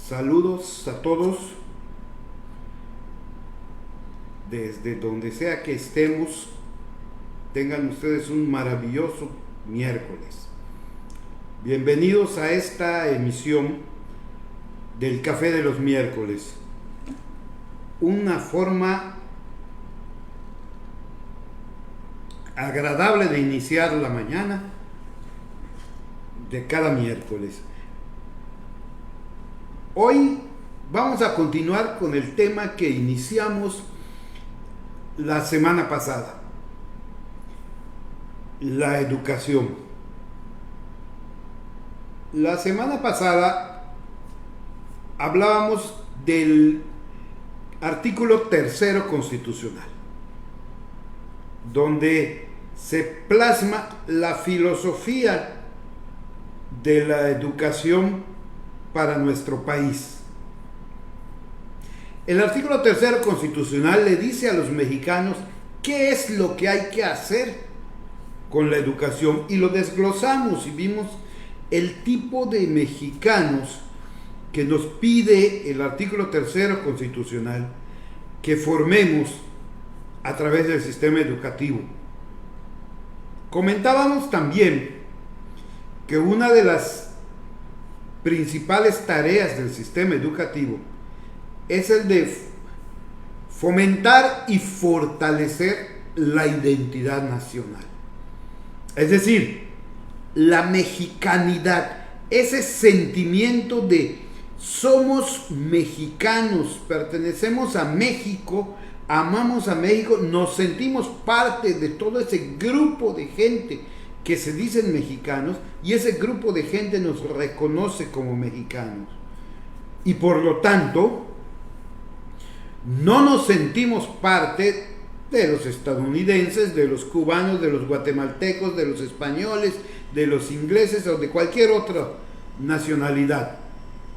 Saludos a todos desde donde sea que estemos. Tengan ustedes un maravilloso miércoles. Bienvenidos a esta emisión del Café de los Miércoles. Una forma agradable de iniciar la mañana de cada miércoles. Hoy vamos a continuar con el tema que iniciamos la semana pasada, la educación. La semana pasada hablábamos del artículo 3 constitucional, donde se plasma la filosofía de la educación para nuestro país. El artículo 3 constitucional le dice a los mexicanos qué es lo que hay que hacer con la educación, y lo desglosamos y vimos el tipo de mexicanos que nos pide el artículo 3 constitucional que formemos a través del sistema educativo. Comentábamos también que una de las principales tareas del sistema educativo es el de fomentar y fortalecer la identidad nacional. Es decir, la mexicanidad, ese sentimiento de somos mexicanos, pertenecemos a México, amamos a México, nos sentimos parte de todo ese grupo de gente que se dicen mexicanos, y ese grupo de gente nos reconoce como mexicanos. Y por lo tanto, no nos sentimos parte de los estadounidenses, de los cubanos, de los guatemaltecos, de los españoles, de los ingleses o de cualquier otra nacionalidad.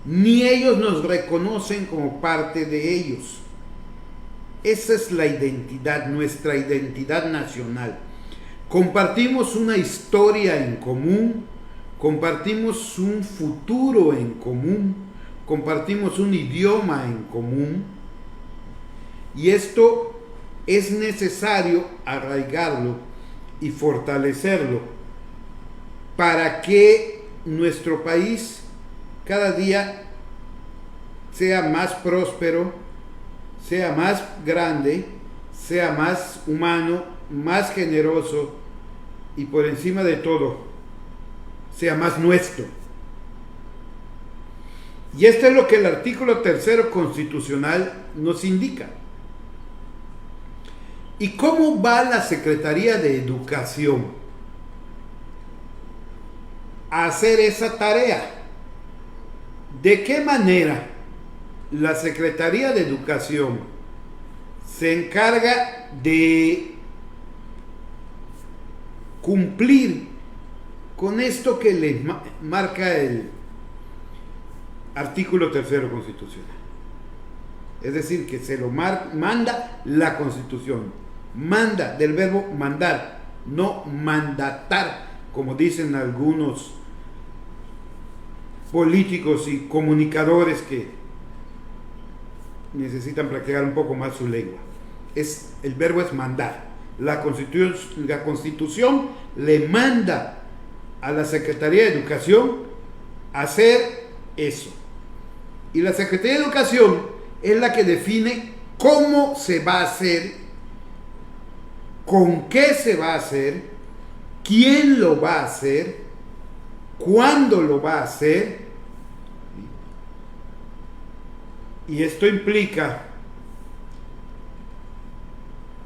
Ni ellos nos reconocen como parte de ellos. Esa es la identidad, nuestra identidad nacional. Compartimos una historia en común, compartimos un futuro en común, compartimos un idioma en común, y esto es necesario arraigarlo y fortalecerlo para que nuestro país cada día sea más próspero, sea más grande, sea más humano, más generoso y por encima de todo sea más nuestro. Y esto es lo que el artículo 3 constitucional nos indica. ¿Y cómo va la Secretaría de Educación a hacer esa tarea? ¿De qué manera la Secretaría de Educación se encarga de cumplir con esto que le marca el artículo 3 constitucional? Es decir, que se lo manda la Constitución. Manda, del verbo mandar, no mandatar, como dicen algunos políticos y comunicadores que necesitan practicar un poco más su lengua. El verbo es mandar. La Constitución le manda a la Secretaría de Educación hacer eso. Y la Secretaría de Educación es la que define cómo se va a hacer, con qué se va a hacer, quién lo va a hacer, cuándo lo va a hacer. Y esto implica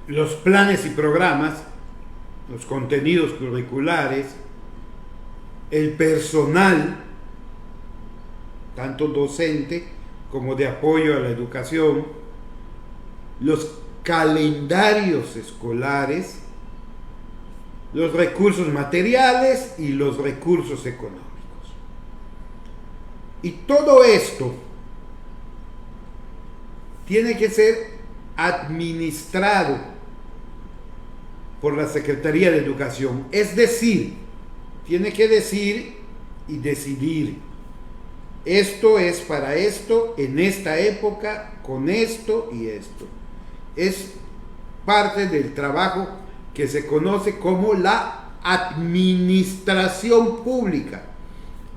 los planes y programas, los contenidos curriculares, el personal, tanto docente como de apoyo a la educación, los calendarios escolares, los recursos materiales y los recursos económicos. Y todo esto tiene que ser administrado por la Secretaría de Educación, es decir, tiene que decir y decidir Esto es para esto, en esta época, con esto y esto. Es parte del trabajo que se conoce como la administración pública.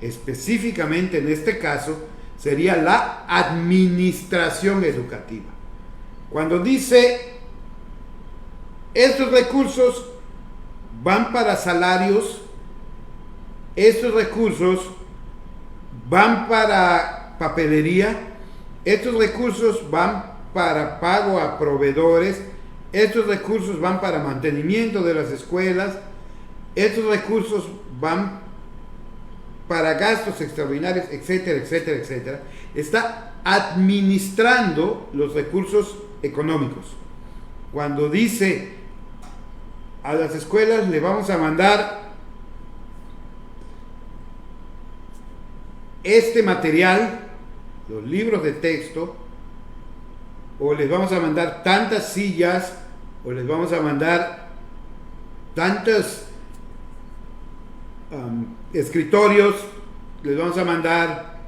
Específicamente en este caso sería la administración educativa. Cuando dice estos recursos van para salarios, estos recursos van para papelería, estos recursos van para pago a proveedores, estos recursos van para mantenimiento de las escuelas, estos recursos van para gastos extraordinarios, etcétera, etcétera, etcétera. Está administrando los recursos económicos. Cuando dice a las escuelas le vamos a mandar este material, los libros de texto, o les vamos a mandar tantas sillas, o les vamos a mandar tantos escritorios, les vamos a mandar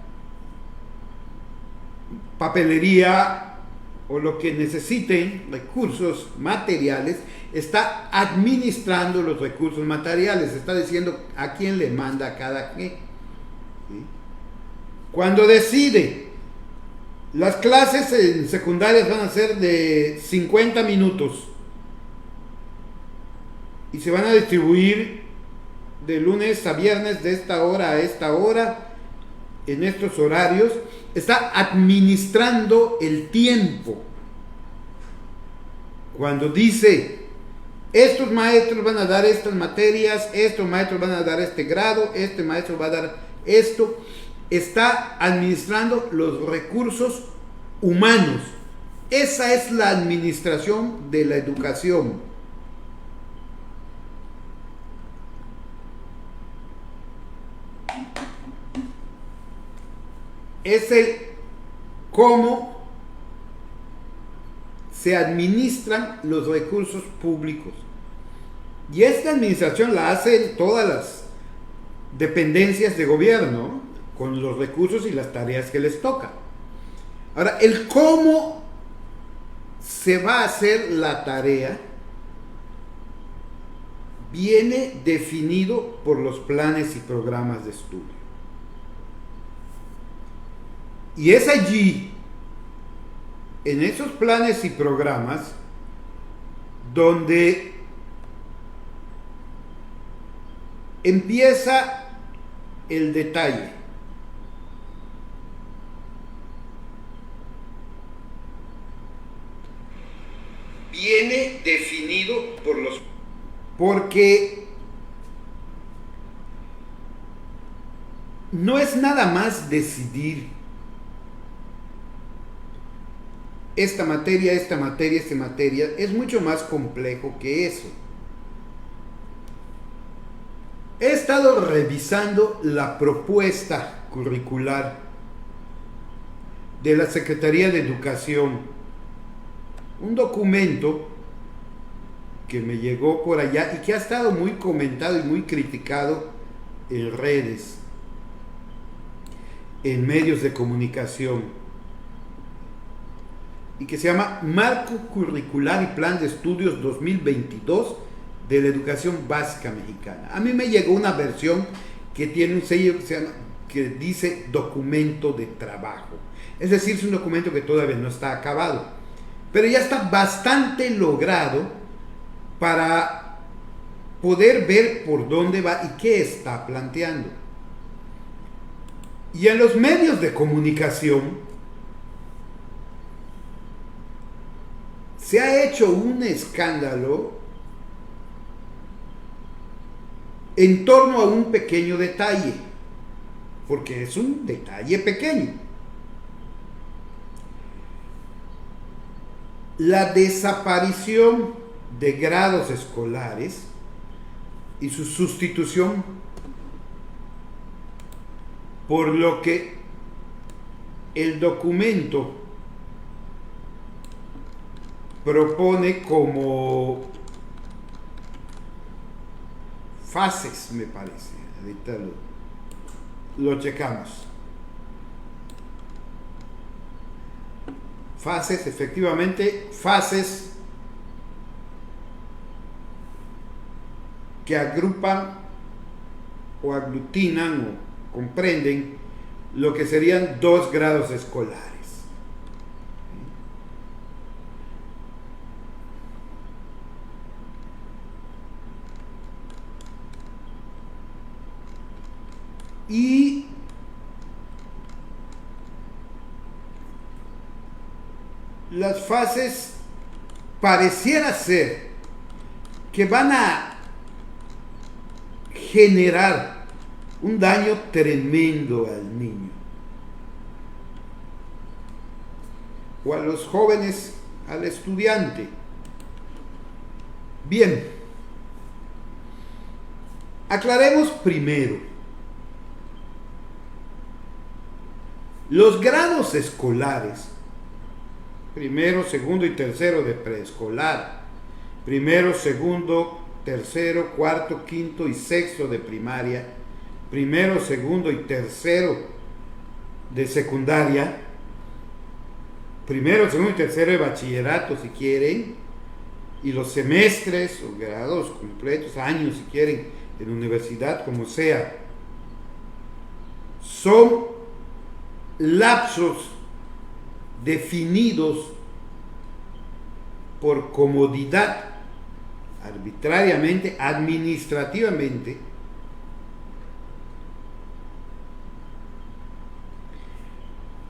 papelería o lo que necesiten, recursos materiales. Está administrando los recursos materiales, está diciendo a quién le manda cada qué. ¿Sí? Cuando decide, las clases en secundarias van a ser de 50 minutos y se van a distribuir de lunes a viernes de esta hora a esta hora, en estos horarios. Está administrando el tiempo. Cuando dice, estos maestros van a dar estas materias, estos maestros van a dar este grado, este maestro va a dar esto, está administrando los recursos humanos. Esa es la administración de la educación. Es el cómo se administran los recursos públicos. Y esta administración la hacen todas las dependencias de gobierno, con los recursos y las tareas que les toca. Ahora, el cómo se va a hacer la tarea viene definido por los planes y programas de estudio. Y es allí, en esos planes y programas, donde empieza el detalle. Viene definido por los... Porque no es nada más decidir esta materia, esta materia, esta materia. Es mucho más complejo que eso. He estado revisando la propuesta curricular de la Secretaría de Educación, un documento que me llegó por allá y que ha estado muy comentado y muy criticado en redes, en medios de comunicación, y que se llama Marco Curricular y Plan de Estudios 2022 de la Educación Básica Mexicana. A mí me llegó una versión que tiene un sello que dice documento de trabajo. Es decir, es un documento que todavía no está acabado, pero ya está bastante logrado para poder ver por dónde va y qué está planteando. Y en los medios de comunicación se ha hecho un escándalo en torno a un pequeño detalle, porque es un detalle pequeño. La desaparición de grados escolares y su sustitución por lo que el documento propone como fases, me parece. Ahorita lo checamos. Fases, efectivamente, fases que agrupan o aglutinan o comprenden lo que serían 2 grados escolares. Y las fases pareciera ser que van a generar un daño tremendo al niño o a los jóvenes, al estudiante. Bien, aclaremos primero. Los grados escolares, primero, segundo y tercero de preescolar, primero, segundo, tercero, cuarto, quinto y sexto de primaria, primero, segundo y tercero de secundaria, primero, segundo y tercero de bachillerato si quieren, y los semestres o grados completos, años si quieren, en universidad, como sea, son lapsos definidos por comodidad, arbitrariamente, administrativamente,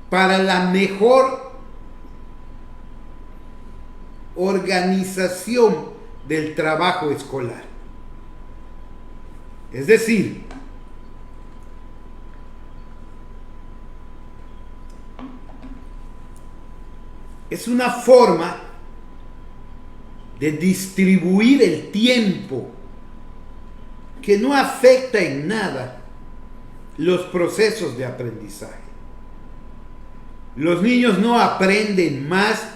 para la mejor organización del trabajo escolar. Es decir, es una forma de distribuir el tiempo que no afecta en nada los procesos de aprendizaje. Los niños no aprenden más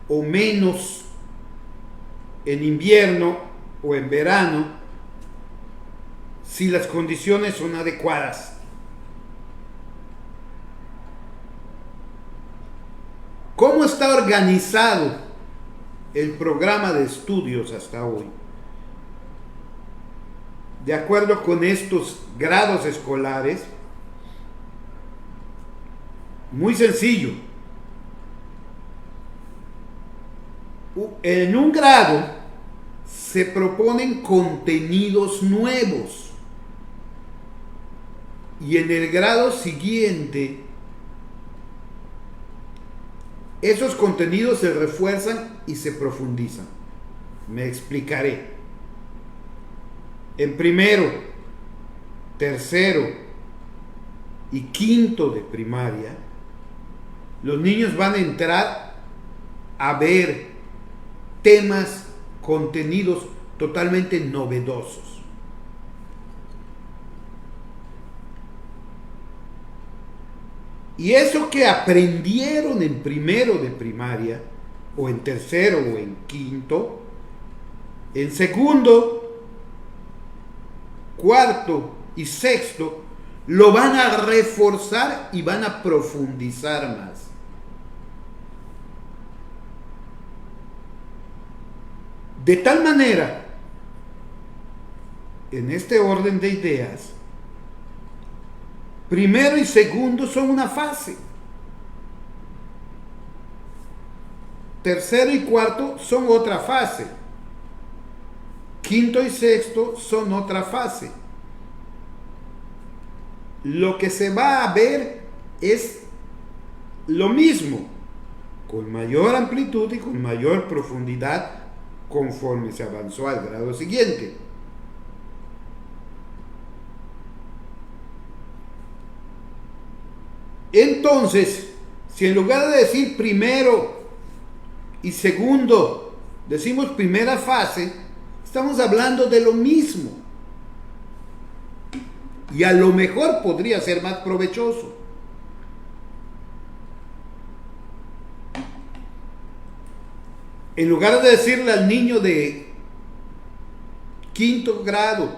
o menos en invierno o en verano si las condiciones son adecuadas. ¿Cómo está organizado el programa de estudios hasta hoy? De acuerdo con estos grados escolares, muy sencillo. En un grado se proponen contenidos nuevos y en el grado siguiente esos contenidos se refuerzan y se profundizan. Me explicaré. En primero, tercero y quinto de primaria, los niños van a entrar a ver temas, contenidos totalmente novedosos. Y eso que aprendieron en primero de primaria, o en tercero o en quinto, en segundo, cuarto y sexto, lo van a reforzar y van a profundizar más. De tal manera, en este orden de ideas, primero y segundo son una fase. Tercero y cuarto son otra fase. Quinto y sexto son otra fase. Lo que se va a ver es lo mismo, con mayor amplitud y con mayor profundidad conforme se avanzó al grado siguiente. Entonces, si en lugar de decir primero y segundo, decimos primera fase, estamos hablando de lo mismo. Y a lo mejor podría ser más provechoso. En lugar de decirle al niño de quinto grado,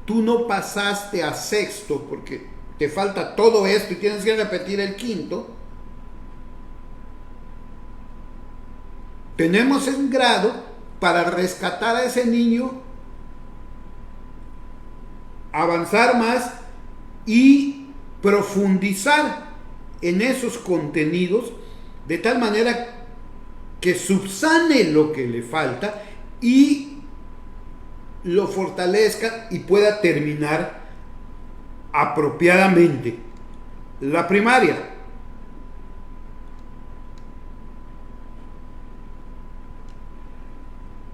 tú no pasaste a sexto porque te falta todo esto y tienes que repetir el quinto, tenemos un grado para rescatar a ese niño, avanzar más y profundizar en esos contenidos de tal manera que subsane lo que le falta y lo fortalezca y pueda terminar apropiadamente la primaria.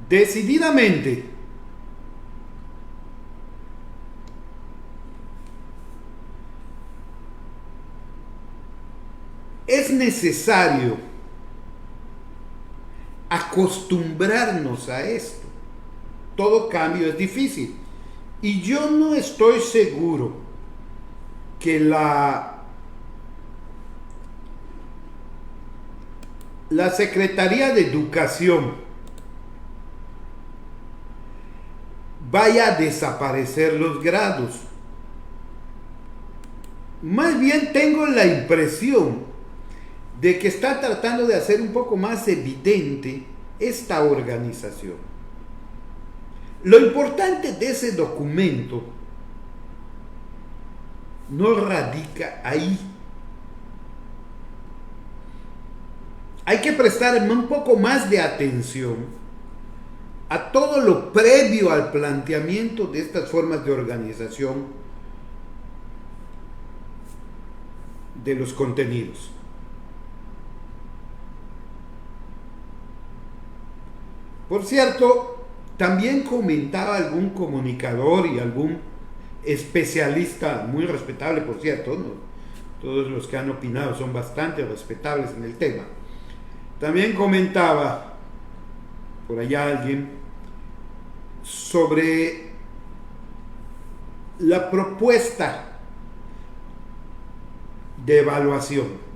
Decididamente, es necesario acostumbrarnos a esto. Todo cambio es difícil. Y yo no estoy seguro que la Secretaría de Educación vaya a desaparecer los grados. Más bien tengo la impresión de que está tratando de hacer un poco más evidente esta organización. Lo importante de ese documento no radica ahí. Hay que prestar un poco más de atención a todo lo previo al planteamiento de estas formas de organización de los contenidos. Por cierto, también comentaba algún comunicador y algún especialista muy respetable, por cierto, ¿no? Todos los que han opinado son bastante respetables en el tema. También comentaba por allá alguien sobre la propuesta de evaluación.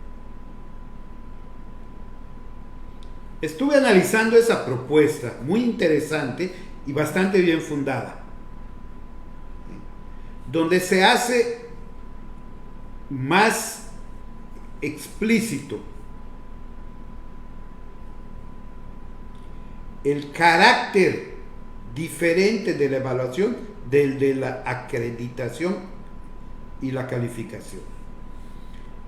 Estuve analizando esa propuesta, muy interesante y bastante bien fundada, donde se hace más explícito el carácter diferente de la evaluación del de la acreditación y la calificación.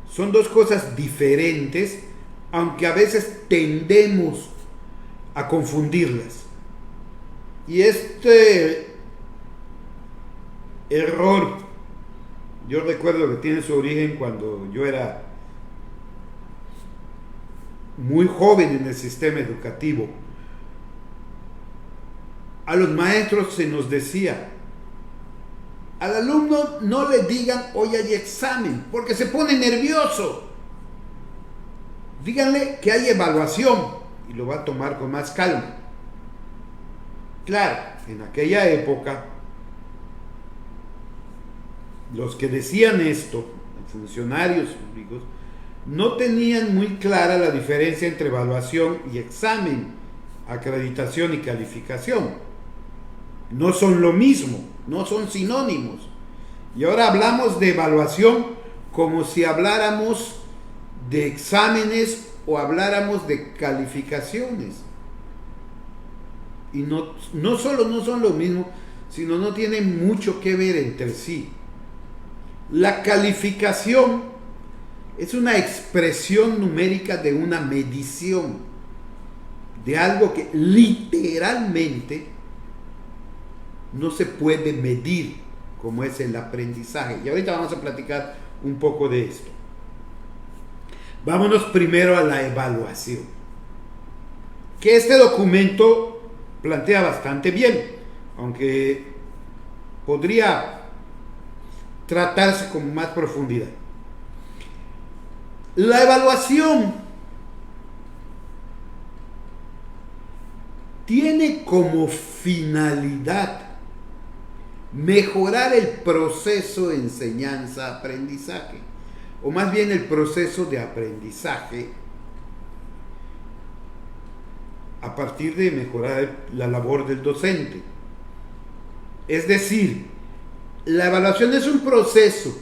Son dos cosas diferentes, aunque a veces tendemos a confundirlas. Y este error, yo recuerdo que tiene su origen cuando yo era muy joven en el sistema educativo. A los maestros se nos decía: al alumno no le digan hoy hay examen, porque se pone nervioso. Díganle que hay evaluación y lo va a tomar con más calma. Claro, en aquella época, los que decían esto, funcionarios públicos, no tenían muy clara la diferencia entre evaluación y examen, acreditación y calificación. No son lo mismo, no son sinónimos. Y ahora hablamos de evaluación como si habláramos de exámenes o habláramos de calificaciones. Y no solo no son lo mismo, sino no tienen mucho que ver entre sí. La calificación es una expresión numérica de una medición, de algo que literalmente no se puede medir, como es el aprendizaje. Y ahorita vamos a platicar un poco de esto. Vámonos primero a la evaluación, que este documento plantea bastante bien, aunque podría tratarse con más profundidad. La evaluación tiene como finalidad mejorar el proceso de enseñanza-aprendizaje, o más bien el proceso de aprendizaje, a partir de mejorar la labor del docente. Es decir, la evaluación es un proceso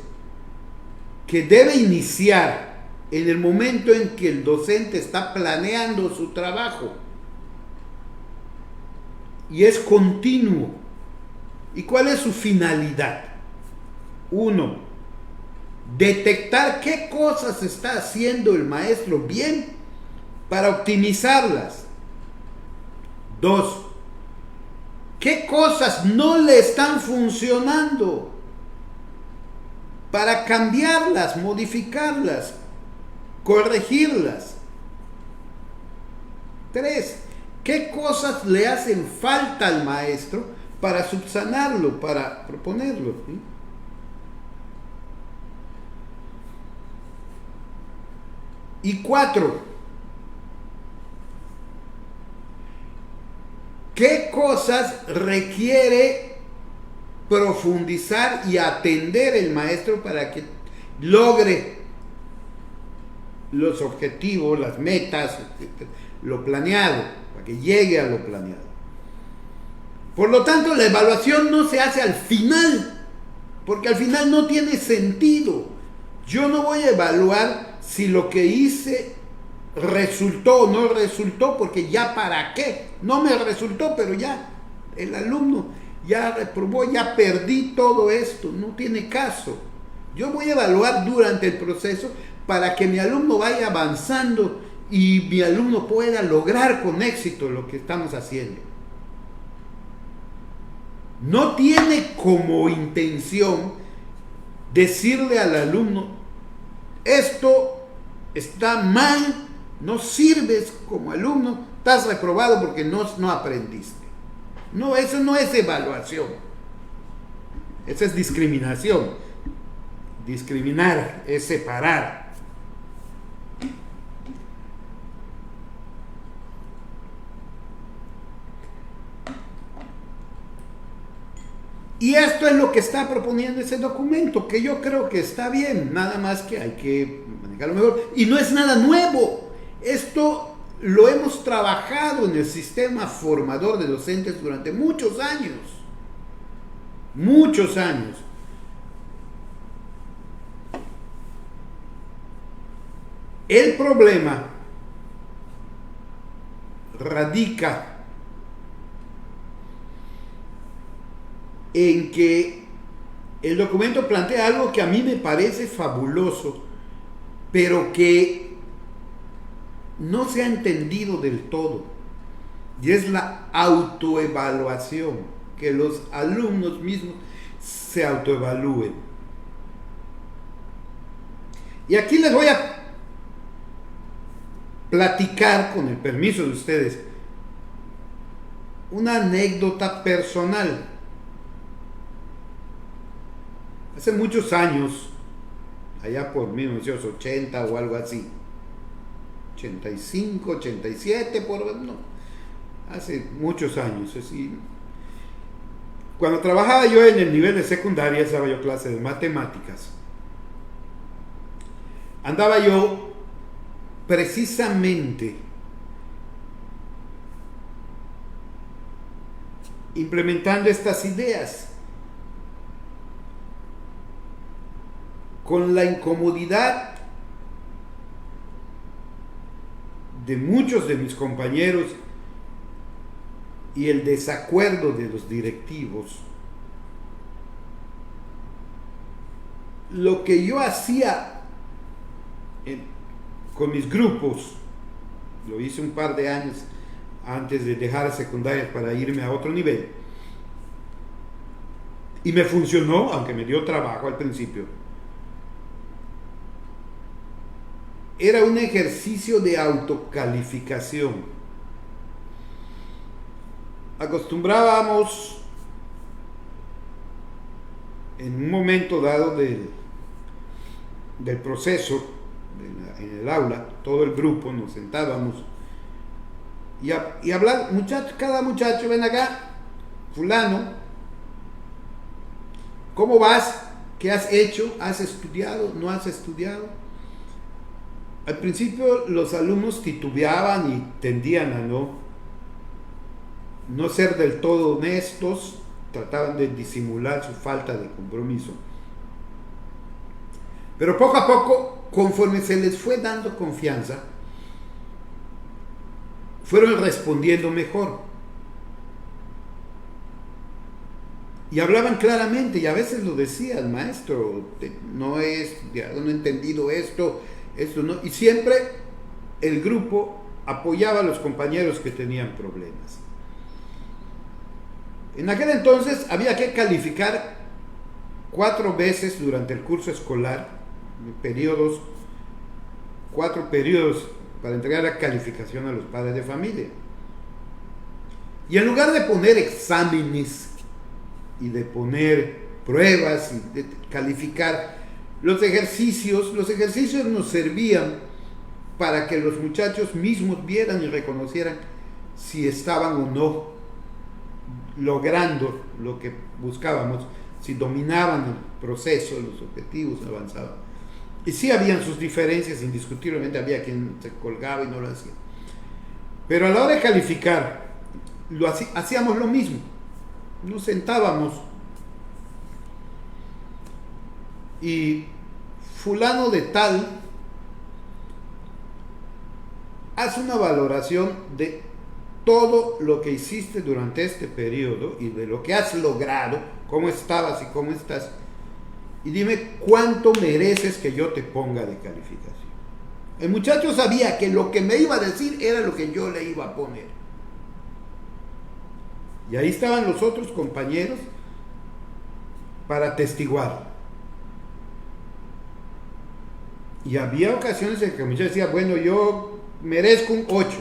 que debe iniciar en el momento en que el docente está planeando su trabajo. y es continuo. ¿Y cuál es su finalidad? 1. Detectar qué cosas está haciendo el maestro bien para optimizarlas. 2. ¿Qué cosas no le están funcionando para cambiarlas, modificarlas, corregirlas? 3. ¿Qué cosas le hacen falta al maestro para subsanarlo, para proponerlo? ¿Sí? Y 4. ¿Qué cosas requiere profundizar y atender el maestro para que logre los objetivos, las metas, lo planeado, para que llegue a lo planeado? Por lo tanto, la evaluación no se hace al final, porque al final no tiene sentido. Yo no voy a evaluar si lo que hice resultó o no resultó, porque ya para qué, no me resultó, pero ya el alumno ya reprobó, ya perdí todo esto, no tiene caso. Yo voy a evaluar durante el proceso para que mi alumno vaya avanzando y mi alumno pueda lograr con éxito lo que estamos haciendo. No tiene como intención decirle al alumno, esto está mal, no sirves como alumno, estás reprobado porque no aprendiste. No, eso no es evaluación. Eso es discriminación. Discriminar es separar. Y esto es lo que está proponiendo ese documento, que yo creo que está bien, nada más que hay que manejarlo mejor. Y no es nada nuevo. Esto lo hemos trabajado en el sistema formador de docentes durante muchos años. Muchos años. El problema radica en que el documento plantea algo que a mí me parece fabuloso, pero que no se ha entendido del todo, y es la autoevaluación, que los alumnos mismos se autoevalúen. Y aquí les voy a platicar, con el permiso de ustedes, una anécdota personal. Hace muchos años, allá por 1980 o algo así, 85, 87, hace muchos años, así. Cuando trabajaba yo en el nivel de secundaria, daba yo clase de matemáticas. Andaba yo precisamente implementando estas ideas, con la incomodidad de muchos de mis compañeros y el desacuerdo de los directivos. Lo que yo hacía con mis grupos, lo hice un par de años antes de dejar secundaria para irme a otro nivel, y me funcionó, aunque me dio trabajo al principio. Era un ejercicio de autocalificación. Acostumbrábamos, en un momento dado del proceso, en el aula, todo el grupo nos sentábamos y hablar, cada muchacho, ven acá, fulano, ¿cómo vas? ¿Qué has hecho? ¿Has estudiado? ¿No has estudiado? Al principio los alumnos titubeaban y tendían a no ser del todo honestos, trataban de disimular su falta de compromiso. Pero poco a poco, conforme se les fue dando confianza, fueron respondiendo mejor. Y hablaban claramente, y a veces lo decía el maestro, no es, ya no he entendido esto no. Y siempre el grupo apoyaba a los compañeros que tenían problemas. En aquel entonces había que calificar 4 veces durante el curso escolar, periodos, 4 periodos para entregar la calificación a los padres de familia. Y en lugar de poner exámenes y de poner pruebas y de calificar los ejercicios nos servían para que los muchachos mismos vieran y reconocieran si estaban o no logrando lo que buscábamos, si dominaban el proceso, los objetivos, avanzaban. Y sí habían sus diferencias, indiscutiblemente había quien se colgaba y no lo hacía. Pero a la hora de calificar, hacíamos lo mismo. Nos sentábamos y fulano de tal hace una valoración de todo lo que hiciste durante este periodo y de lo que has logrado, cómo estabas y cómo estás, y dime cuánto mereces que yo te ponga de calificación. El muchacho sabía que lo que me iba a decir era lo que yo le iba a poner. Y ahí estaban los otros compañeros para atestiguar. Y había ocasiones en que el muchacho decía, bueno, yo merezco un 8.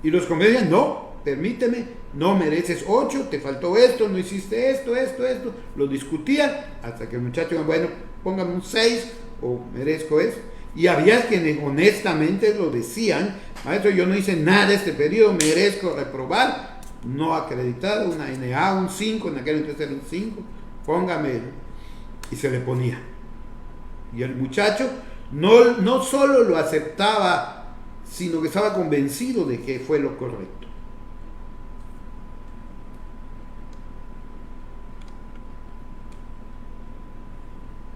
Y los compañeros decían, no, permíteme, no mereces 8, te faltó esto, no hiciste esto. Lo discutían hasta que el muchacho dijo, bueno, póngame un 6 o merezco eso. Y había quienes honestamente lo decían, maestro, yo no hice nada este periodo, merezco reprobar, no acreditado, una NA, un 5, en aquel entonces era un 5, póngame. Y se le ponía. Y el muchacho no solo lo aceptaba, sino que estaba convencido de que fue lo correcto.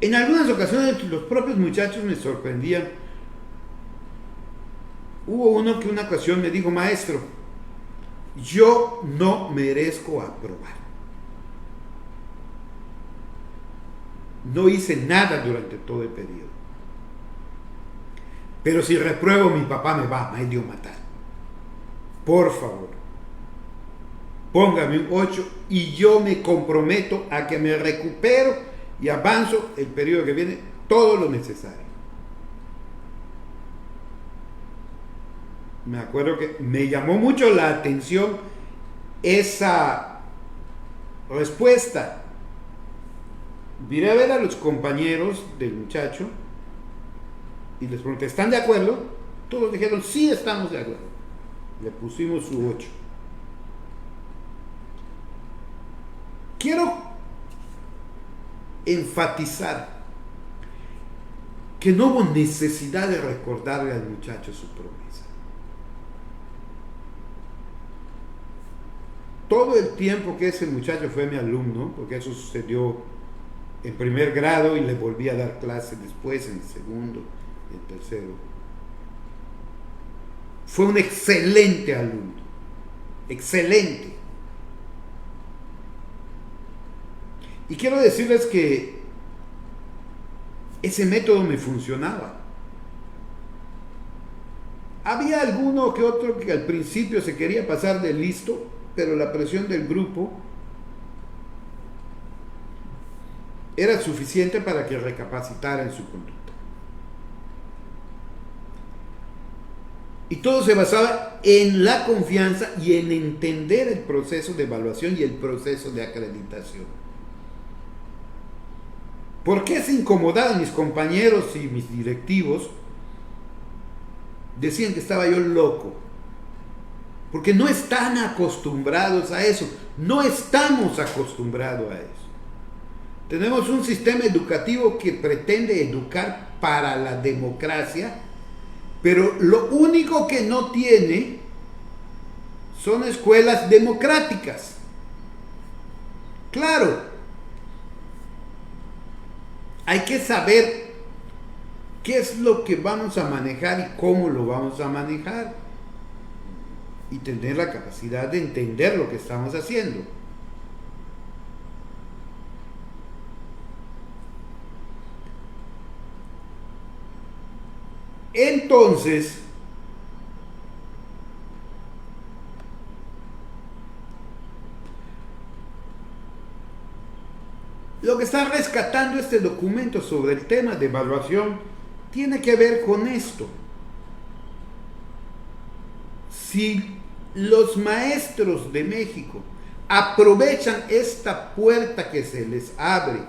En algunas ocasiones los propios muchachos me sorprendían. Hubo uno que una ocasión me dijo, maestro, yo no merezco aprobar. No hice nada durante todo el periodo. Pero si repruebo, mi papá me va a medio matar. Por favor, póngame un 8 y yo me comprometo a que me recupero y avanzo el periodo que viene todo lo necesario. Me acuerdo que me llamó mucho la atención esa respuesta. Viré a ver a los compañeros del muchacho y les pregunté, ¿están de acuerdo? Todos dijeron, sí, estamos de acuerdo. Le pusimos su 8. Quiero enfatizar que no hubo necesidad de recordarle al muchacho su promesa. Todo el tiempo que ese muchacho fue mi alumno, porque eso sucedió en primer grado y le volví a dar clases después en segundo y en tercero, fue un excelente alumno, excelente. Y quiero decirles que ese método me funcionaba. Había alguno que otro que al principio se quería pasar de listo, pero la presión del grupo era suficiente para que recapacitara en su conducta. Y todo se basaba en la confianza y en entender el proceso de evaluación y el proceso de acreditación. ¿Por qué se incomodaban mis compañeros y mis directivos? Decían que estaba yo loco. Porque no están acostumbrados a eso. No estamos acostumbrados a eso. Tenemos un sistema educativo que pretende educar para la democracia, pero lo único que no tiene son escuelas democráticas. Claro, hay que saber qué es lo que vamos a manejar y cómo lo vamos a manejar, y tener la capacidad de entender lo que estamos haciendo. Entonces, lo que está rescatando este documento sobre el tema de evaluación tiene que ver con esto. Si los maestros de México aprovechan esta puerta que se les abre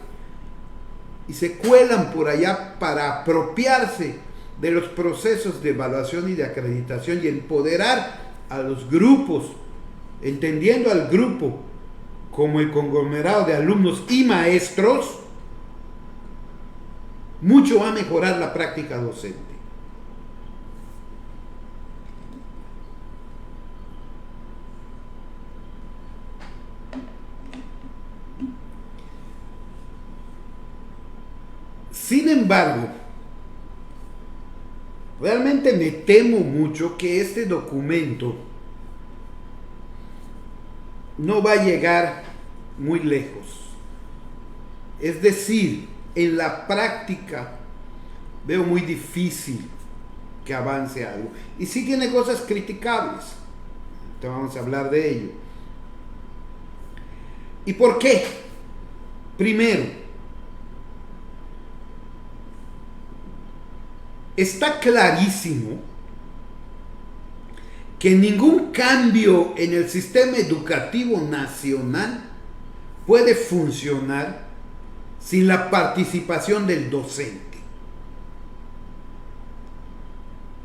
y se cuelan por allá para apropiarse de los procesos de evaluación y de acreditación y empoderar a los grupos, entendiendo al grupo como el conglomerado de alumnos y maestros, mucho va a mejorar la práctica docente. Sin embargo, realmente me temo mucho que este documento no va a llegar muy lejos. Es decir, en la práctica veo muy difícil que avance algo. Y sí tiene cosas criticables. Entonces vamos a hablar de ello. ¿Y por qué? Primero, está clarísimo que ningún cambio en el sistema educativo nacional puede funcionar sin la participación del docente.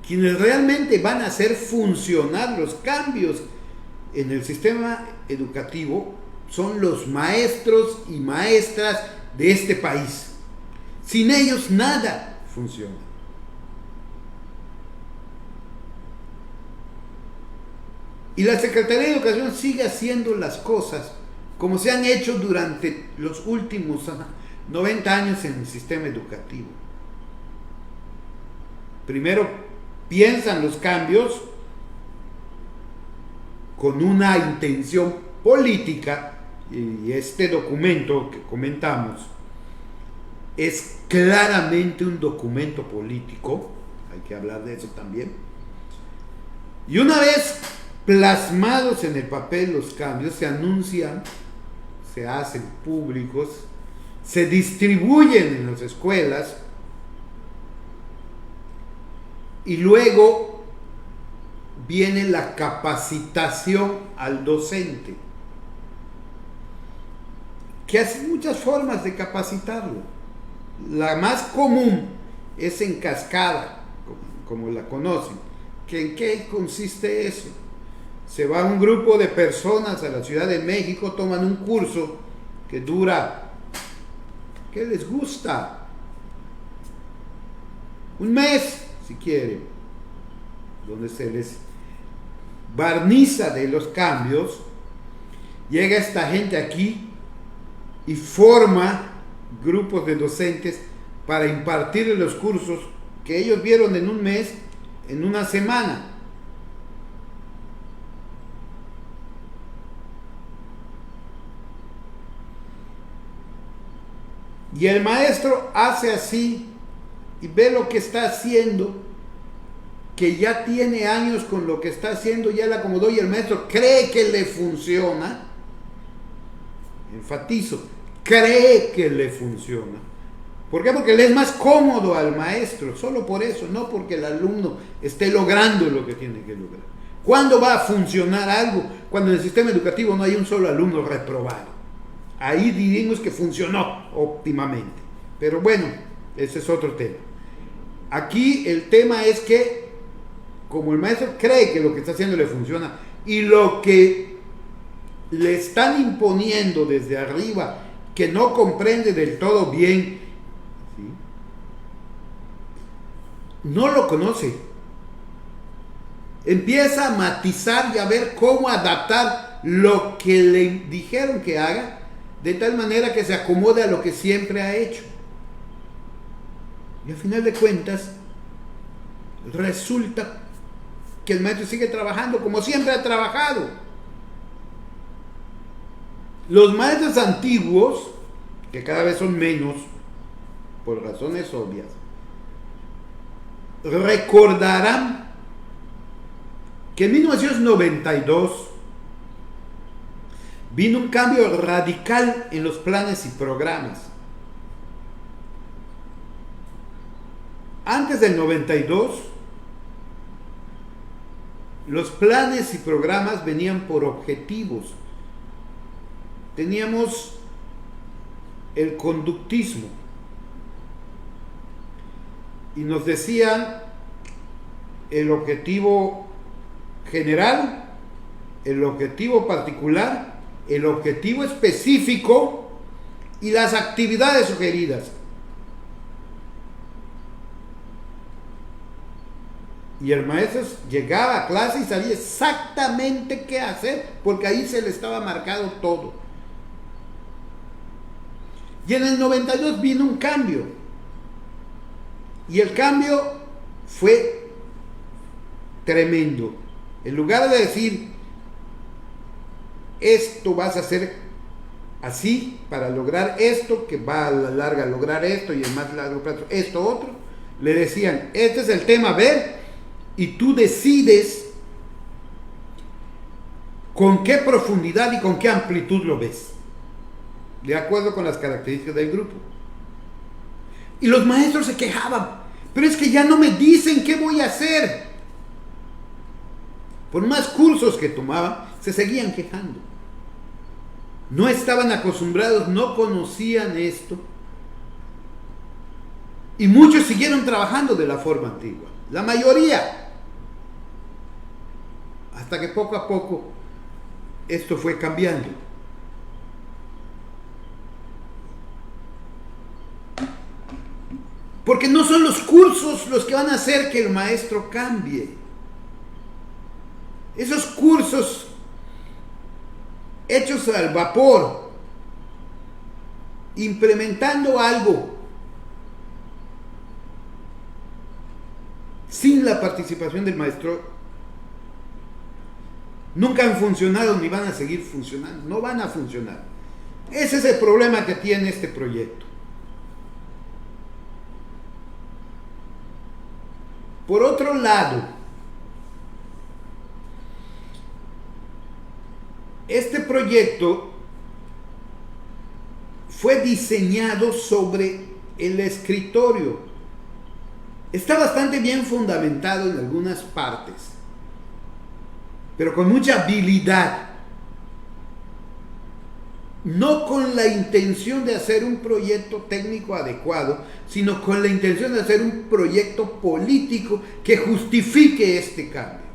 Quienes realmente van a hacer funcionar los cambios en el sistema educativo son los maestros y maestras de este país. Sin ellos nada funciona. Y la Secretaría de Educación sigue haciendo las cosas como se han hecho durante los últimos 90 años en el sistema educativo. Primero piensan los cambios con una intención política, y este documento que comentamos es claramente un documento político, hay que hablar de eso también. Y una vez plasmados en el papel los cambios, se anuncian, se hacen públicos, se distribuyen en las escuelas y luego viene la capacitación al docente, que hay muchas formas de capacitarlo. La más común es en cascada, como la conocen. ¿En qué consiste eso? Se va un grupo de personas a la Ciudad de México, toman un curso que dura, ¿qué les gusta? Un mes, si quieren, donde se les barniza de los cambios. Llega esta gente aquí y forma grupos de docentes para impartir los cursos que ellos vieron en un mes, en una semana. Y el maestro hace así y ve lo que está haciendo, que ya tiene años con lo que está haciendo, ya le acomodó y el maestro cree que le funciona. Enfatizo, cree que le funciona. ¿Por qué? Porque le es más cómodo al maestro, solo por eso, no porque el alumno esté logrando lo que tiene que lograr. ¿Cuándo va a funcionar algo? Cuando en el sistema educativo no hay un solo alumno reprobado. Ahí diríamos que funcionó óptimamente. Pero bueno, ese es otro tema. Aquí el tema es que, como el maestro cree que lo que está haciendo le funciona y lo que le están imponiendo desde arriba, que no comprende del todo bien, ¿sí?, no lo conoce. Empieza a matizar y a ver cómo adaptar lo que le dijeron que haga, de tal manera que se acomode a lo que siempre ha hecho. Y al final de cuentas, resulta que el maestro sigue trabajando como siempre ha trabajado. Los maestros antiguos, que cada vez son menos, por razones obvias, recordarán que en 1992 vino un cambio radical en los planes y programas. Antes del 92, los planes y programas venían por objetivos. Teníamos el conductismo y nos decían el objetivo general, el objetivo particular, el objetivo específico y las actividades sugeridas. Y el maestro llegaba a clase y sabía exactamente qué hacer, porque ahí se le estaba marcado todo. Y en el 92 vino un cambio. Y el cambio fue tremendo. En lugar de decir, esto vas a hacer así para lograr esto, que va a la larga a lograr esto y en más largo plazo esto otro, le decían, este es el tema, ver, y tú decides con qué profundidad y con qué amplitud lo ves, de acuerdo con las características del grupo. Y los maestros se quejaban, pero es que ya no me dicen qué voy a hacer. Por más cursos que tomaban, se seguían quejando. No estaban acostumbrados, no conocían esto. Y muchos siguieron trabajando de la forma antigua, la mayoría. Hasta que poco a poco esto fue cambiando. Porque no son los cursos los que van a hacer que el maestro cambie. Esos cursos hechos al vapor, implementando algo sin la participación del maestro, nunca han funcionado ni van a seguir funcionando, no van a funcionar. Ese es el problema que tiene este proyecto. Por otro lado, este proyecto fue diseñado sobre el escritorio. Está bastante bien fundamentado en algunas partes, pero con mucha habilidad. No con la intención de hacer un proyecto técnico adecuado, sino con la intención de hacer un proyecto político que justifique este cambio.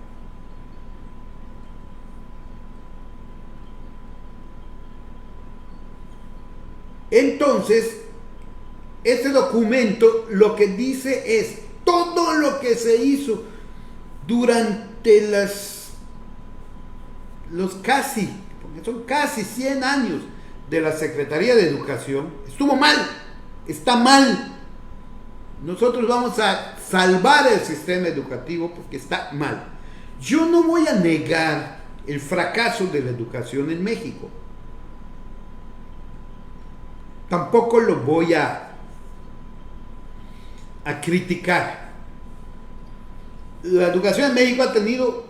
Entonces, este documento lo que dice es todo lo que se hizo durante son casi 100 años de la Secretaría de Educación, estuvo mal, está mal. Nosotros vamos a salvar el sistema educativo porque está mal. Yo no voy a negar el fracaso de la educación en México. Tampoco lo voy a criticar. La educación en México ha tenido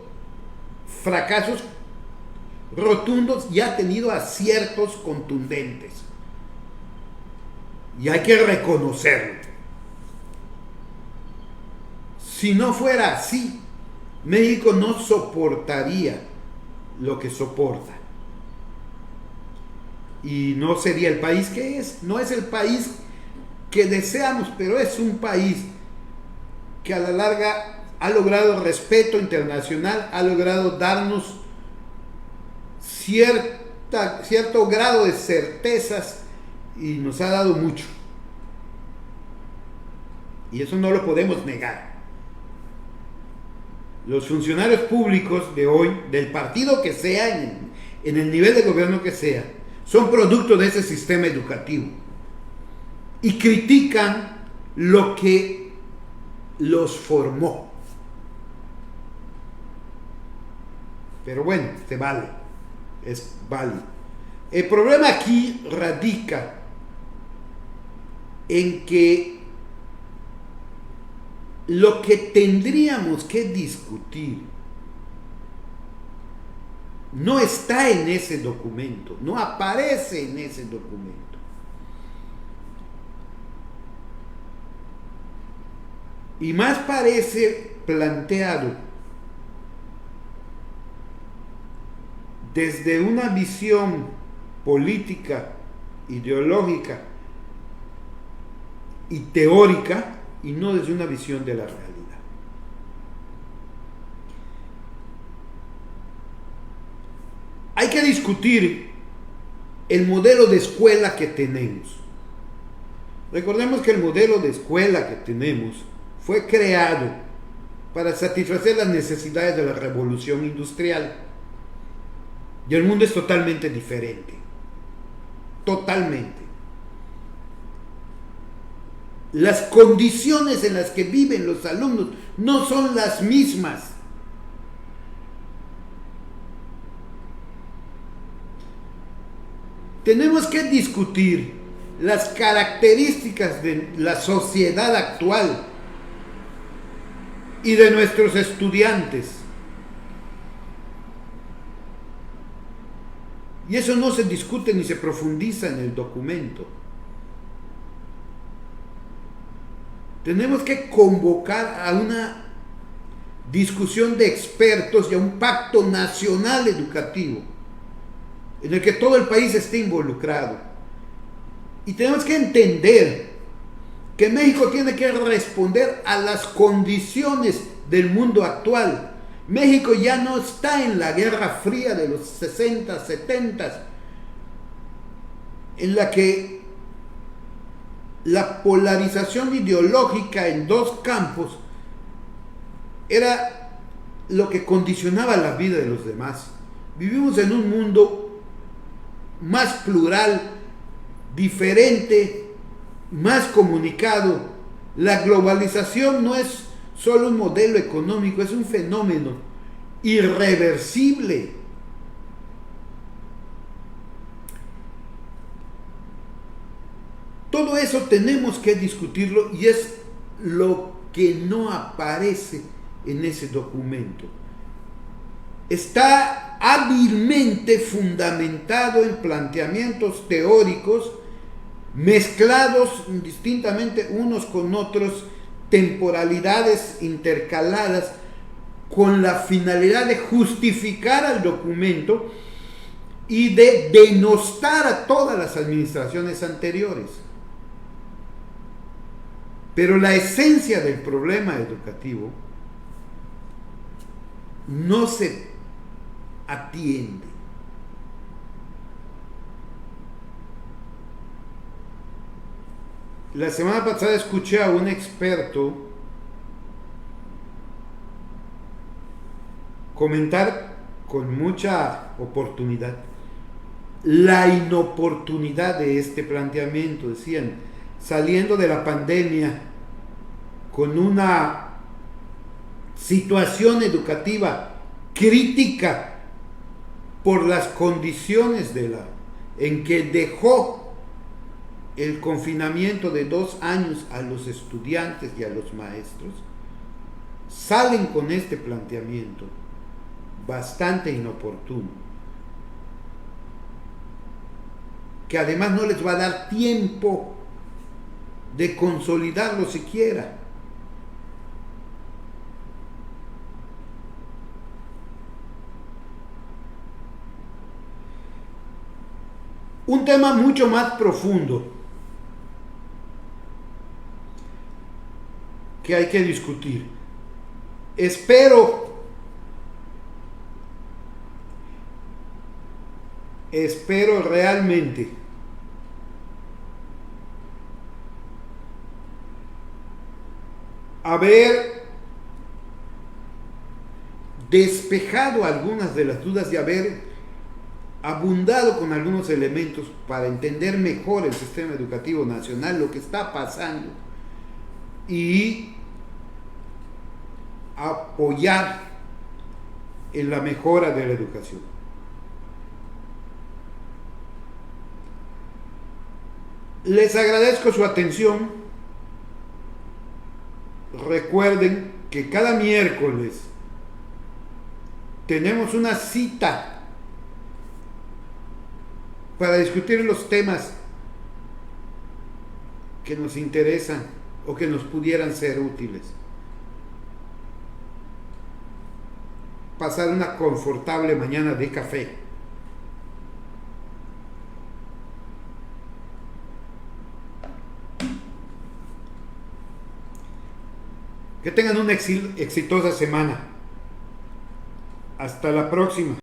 fracasos rotundos y ha tenido aciertos contundentes. Y hay que reconocerlo. Si no fuera así, México no soportaría lo que soporta. Y no sería el país que es. No es el país que deseamos, pero es un país que a la larga ha logrado respeto internacional, ha logrado darnos cierto grado de certezas y nos ha dado mucho. Y eso no lo podemos negar. Los funcionarios públicos de hoy, del partido que sea, en el nivel de gobierno que sea, son producto de ese sistema educativo y critican lo que los formó. Pero bueno, se vale, es válido. El problema aquí radica en que lo que tendríamos que discutir no está en ese documento, no aparece en ese documento. Y más parece planteado desde una visión política, ideológica y teórica, y no desde una visión de la realidad. Hay que discutir el modelo de escuela que tenemos. Recordemos que el modelo de escuela que tenemos fue creado para satisfacer las necesidades de la revolución industrial. Y el mundo es totalmente diferente. Totalmente. Las condiciones en las que viven los alumnos no son las mismas. Tenemos que discutir las características de la sociedad actual y de nuestros estudiantes. Y eso no se discute ni se profundiza en el documento. Tenemos que convocar a una discusión de expertos y a un pacto nacional educativo en el que todo el país esté involucrado. Y tenemos que entender que México tiene que responder a las condiciones del mundo actual. México ya no está en la Guerra Fría de los 60, 70, en la que la polarización ideológica en dos campos era lo que condicionaba la vida de los demás. Vivimos en un mundo más plural, diferente, más comunicado. La globalización no es solo un modelo económico, es un fenómeno irreversible. Todo eso tenemos que discutirlo y es lo que no aparece en ese documento. Está hábilmente fundamentado en planteamientos teóricos mezclados indistintamente unos con otros, temporalidades intercaladas, con la finalidad de justificar al documento y de denostar a todas las administraciones anteriores. Pero la esencia del problema educativo no se atiende. La semana pasada escuché a un experto comentar con mucha oportunidad la inoportunidad de este planteamiento. Decían, saliendo de la pandemia con una situación educativa crítica por las condiciones en que dejó el confinamiento de 2 años a los estudiantes y a los maestros, salen con este planteamiento bastante inoportuno, que además no les va a dar tiempo de consolidarlo siquiera. Un tema mucho más profundo que hay que discutir. Espero realmente haber despejado algunas de las dudas y haber abundado con algunos elementos para entender mejor el sistema educativo nacional, lo que está pasando, y apoyar en la mejora de la educación. Les agradezco su atención. recuerden que cada miércoles tenemos una cita para discutir los temas que nos interesan o que nos pudieran ser útiles. Pasar una confortable mañana de café. Que tengan una exitosa semana. Hasta la próxima.